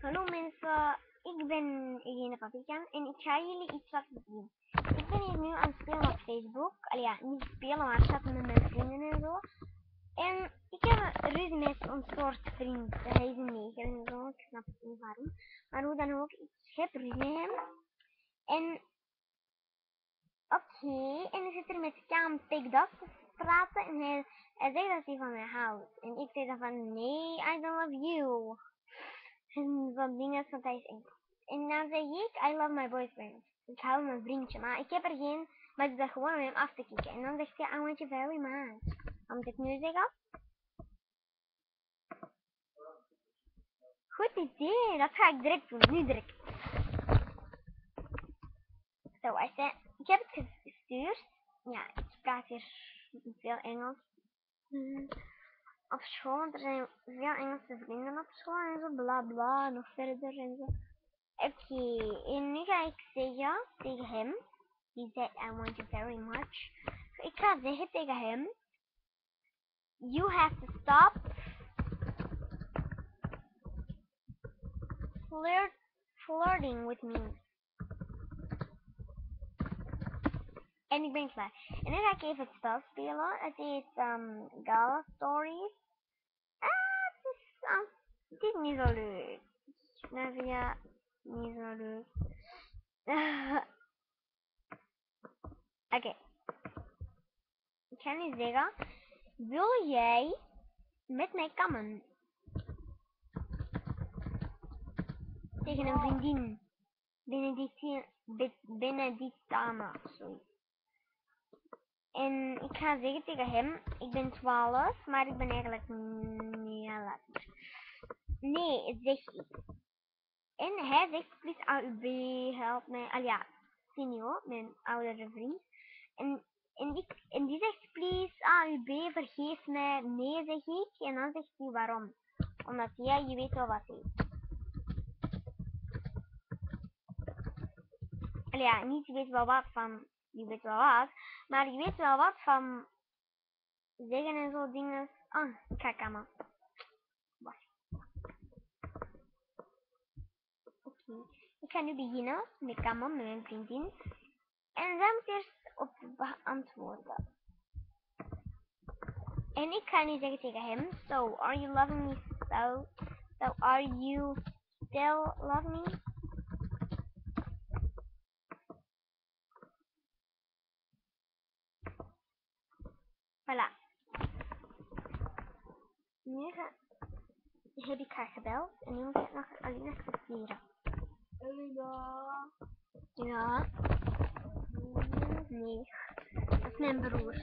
Hallo mensen, ik ben Irene Papikan en ik ga jullie iets laten zien. Ik ben hier nu aan het spelen op Facebook. Ja, niet spelen, maar chatten met mijn vrienden en zo. En ik heb een ruzie met een soort vriend. Hij is een neger en zo, ik snap het niet waarom. Maar hoe dan ook, ik heb ruzie met hem. En oké, en hij zit er met Cam Picked Up te praten en hij zegt dat hij van mij houdt. En ik zeg dan van nee, I don't love you. En van dingen van hij is Engels. En dan zeg ik, I love my boyfriend. Ik hou mijn vriendje, maar ik heb er geen, maar ik ben gewoon om hem af te kicken. En dan zegt hij, I want you very much. Wat moet ik nu zeggen? Goed idee, dat ga ik direct doen, nu direct. Zo, ik heb het gestuurd. Ja, ik praat hier veel Engels. Op school, want er zijn veel Engelse vrienden op school en zo, bla bla, nog verder en zo. Oké, en nu ga ik zeggen tegen hem. He said, I want you very much. Ik ga zeggen tegen hem. You have to stop flirting with me. En ik ben klaar. En nu ga ik even het spel spelen. Het is Gala Stories. Het is niet zo leuk. Snavia, niet zo leuk. Oké. Ik ga nu zeggen. Wil jij met mij kammen? Tegen een vriendin. Benedictana. Sorry. En ik ga zeggen tegen hem, ik ben 12, maar ik ben eigenlijk niet laat. Nee, zeg ik. En hij zegt, please AUB, help mij. Ja, Sinio, mijn oudere vriend. En die zegt, please AUB, vergeef mij. Nee, zeg ik. En dan zegt hij, waarom? Omdat jij, je weet wel wat is. Ja, niet je weet wel wat van, je weet wel wat. Maar je weet wel wat van zeggen en zo dingen. Oh, ik ga kammen. Wacht. Oké. Ik ga nu beginnen met kammen met mijn vriendin. En zij moet eerst op beantwoorden. En ik ga nu zeggen tegen hem. So, are you loving me so? So, are you still love me? Voilà. Nu heb ik haar gebeld. En nu moet ik nog alleen accepteren. Ja. Nee. Dat is mijn broer.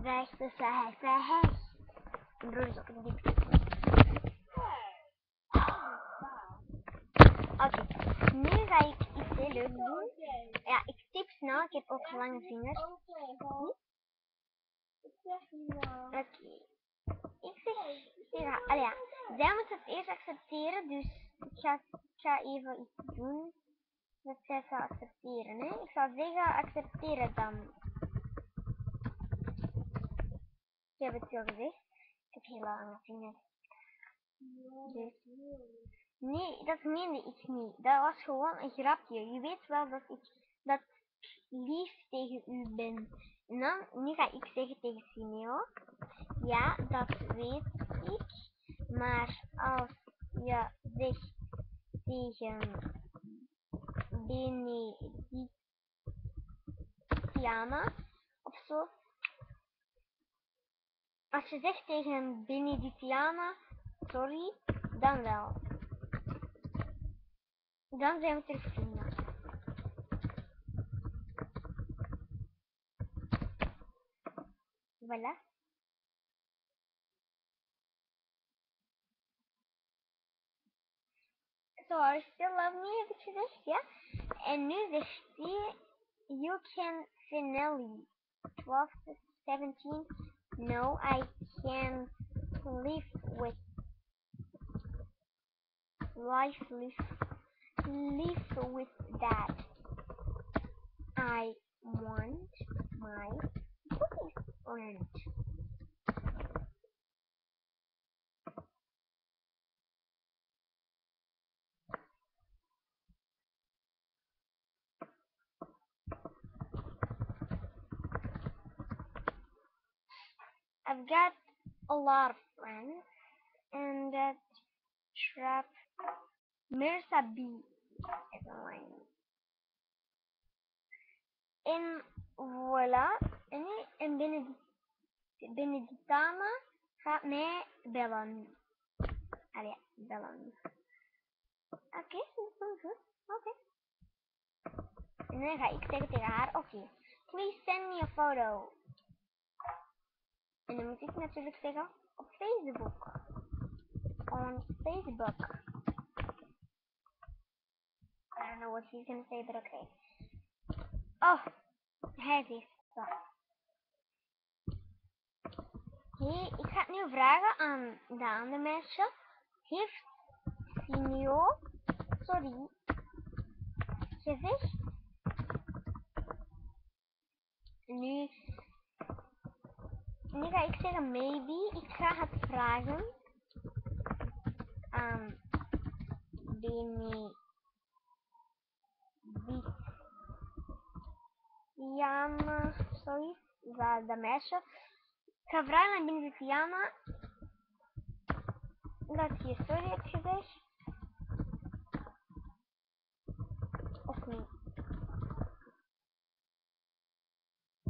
Weg, dus hij weg. Mijn broer is ook een diep. Oké, nu ga ik iets heel leuks doen. Ja, ik tip snel, ik heb ook lange vingers. Oké. Ik zeg, ja, zij moet het eerst accepteren, dus ik ga even iets doen dat zij zal accepteren. Hè? Ik zal zeggen, accepteer het dan. Ik heb het zo gezegd. Ik heb heel lange vingers. Dus. Nee, dat meende ik niet. Dat was gewoon een grapje. Je weet wel dat ik lief tegen u ben. En dan, nu ga ik zeggen tegen Simeo. Ja, dat weet ik. Maar als je zegt tegen Benedictiana of zo. Als je zegt tegen Benedictiana, sorry, dan wel. Dan zijn we terug vrienden. Voilà. So, are you still love me, heb ik gezegd, ja? En nu zegt hij, you can finally 12 to 17. No, I can't live with that. I want my boyfriend. I've got a lot of friends, and that trap Mirza B is online. En voilà, en Benedictana gaat mij bellen. Allee, bellen. Oké, dat is goed. Oké. En dan ga ik zeggen tegen haar, oké, please send me a photo. En dan moet ik natuurlijk zeggen, op Facebook. On Facebook. I don't know what he's gonna say, but okay. Oh, hij heeft dat. Hey, ik ga het nu vragen aan de andere meisje. Heeft Simio, sorry, gezegd? Nu ga ik zeggen maybe. Ik ga het vragen aan Benedictiana, sorry, de meisje. Ik ga vragen aan Benedictiana dat je sorry hebt gezegd. Of niet?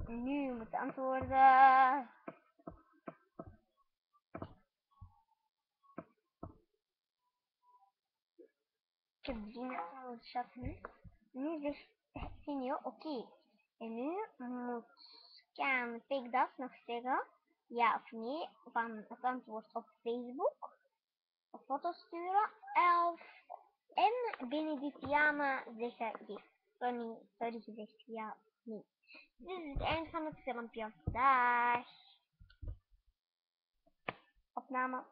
Nu moet antwoorden. Ik heb 3 mensen aan het chatten. Nu zegt Sinio oké. En nu moet kan Pigdas nog zeggen ja of nee van het antwoord op Facebook. Of foto sturen. En Benedictiana zeggen sorry gezegd ja of nee. Dit is het eind van het filmpje. Dag. Opname.